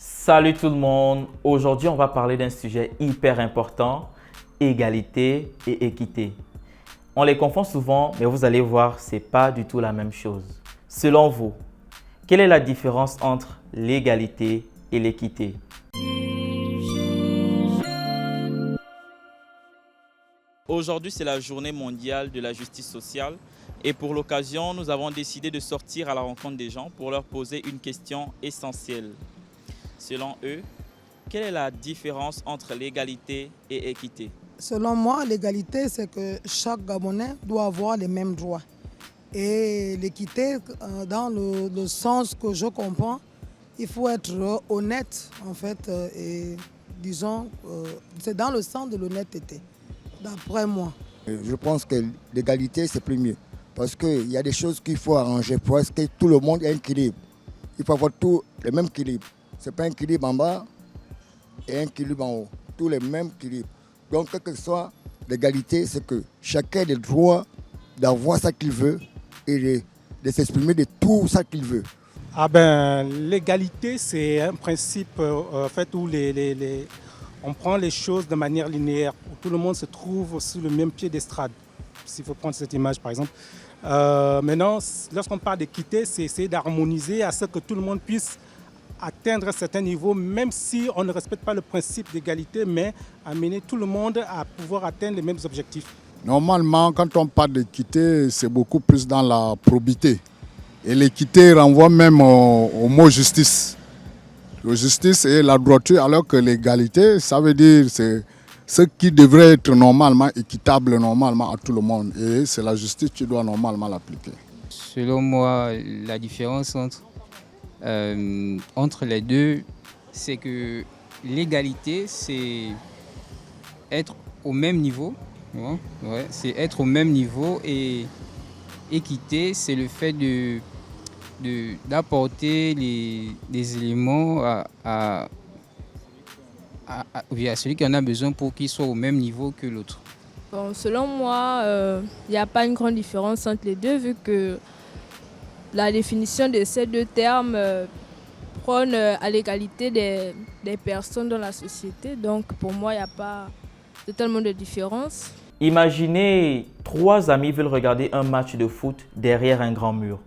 Salut tout le monde, aujourd'hui on va parler d'un sujet hyper important, égalité et équité. On les confond souvent, mais vous allez voir, ce n'est pas du tout la même chose. Selon vous, quelle est la différence entre l'égalité et l'équité? Aujourd'hui, c'est la journée mondiale de la justice sociale et pour l'occasion, nous avons décidé de sortir à la rencontre des gens pour leur poser une question essentielle. Selon eux, quelle est la différence entre l'égalité et équité? Selon moi, l'égalité, c'est que chaque Gabonais doit avoir les mêmes droits. Et l'équité, dans le sens que je comprends, il faut être honnête, en fait, et disons, c'est dans le sens de l'honnêteté, d'après moi. Je pense que l'égalité, c'est plus mieux. Parce qu'il y a des choses qu'il faut arranger pour que tout le monde ait un équilibre. Il faut avoir tout le même équilibre. Ce n'est pas un équilibre en bas et un équilibre en haut. Tous les mêmes équilibres. Donc, quelle que soit l'égalité, c'est que chacun a le droit d'avoir ce qu'il veut et de s'exprimer de tout ce qu'il veut. L'égalité, c'est un principe en fait, où on prend les choses de manière linéaire, où tout le monde se trouve sur le même pied d'estrade. S'il faut prendre cette image, par exemple. Maintenant, lorsqu'on parle d'équité, c'est essayer d'harmoniser à ce que tout le monde puisse atteindre un certain niveau, même si on ne respecte pas le principe d'égalité, mais amener tout le monde à pouvoir atteindre les mêmes objectifs. Normalement, quand on parle d'équité, c'est beaucoup plus dans la probité. Et l'équité renvoie même au mot justice. La justice et la droiture, alors que l'égalité, ça veut dire c'est ce qui devrait être normalement équitable normalement à tout le monde. Et c'est la justice qui doit normalement l'appliquer. Selon moi, la différence entre les deux, c'est que l'égalité, c'est être au même niveau. Ouais, c'est être au même niveau et équité, c'est le fait d'apporter les éléments à celui qui en a besoin pour qu'il soit au même niveau que l'autre. Bon, selon moi, il n'y a pas une grande différence entre les deux vu que la définition de ces deux termes prône à l'égalité des personnes dans la société. Donc pour moi, il n'y a pas totalement de différence. Imaginez, trois amis veulent regarder un match de foot derrière un grand mur.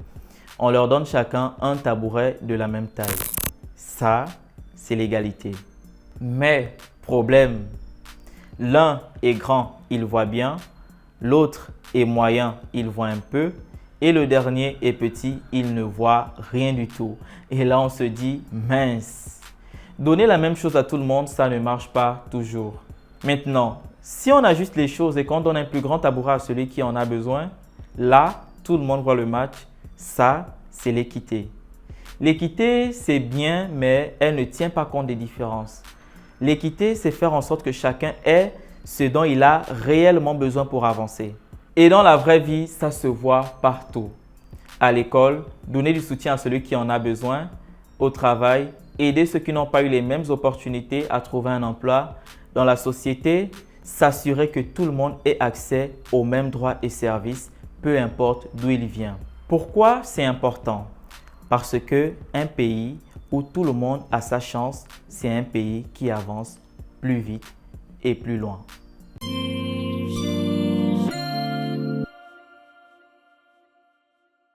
On leur donne chacun un tabouret de la même taille. Ça, c'est l'égalité. Mais, problème, l'un est grand, il voit bien, l'autre est moyen, il voit un peu, et le dernier est petit, il ne voit rien du tout. Et là, on se dit, mince. Donner la même chose à tout le monde, ça ne marche pas toujours. Maintenant, si on ajuste les choses et qu'on donne un plus grand tabouret à celui qui en a besoin, là, tout le monde voit le match. Ça, c'est l'équité. L'équité, c'est bien, mais elle ne tient pas compte des différences. L'équité, c'est faire en sorte que chacun ait ce dont il a réellement besoin pour avancer. Et dans la vraie vie, ça se voit partout. À l'école, donner du soutien à celui qui en a besoin. Au travail, aider ceux qui n'ont pas eu les mêmes opportunités à trouver un emploi. Dans la société, s'assurer que tout le monde ait accès aux mêmes droits et services, peu importe d'où il vient. Pourquoi c'est important? Parce qu'un pays où tout le monde a sa chance, c'est un pays qui avance plus vite et plus loin.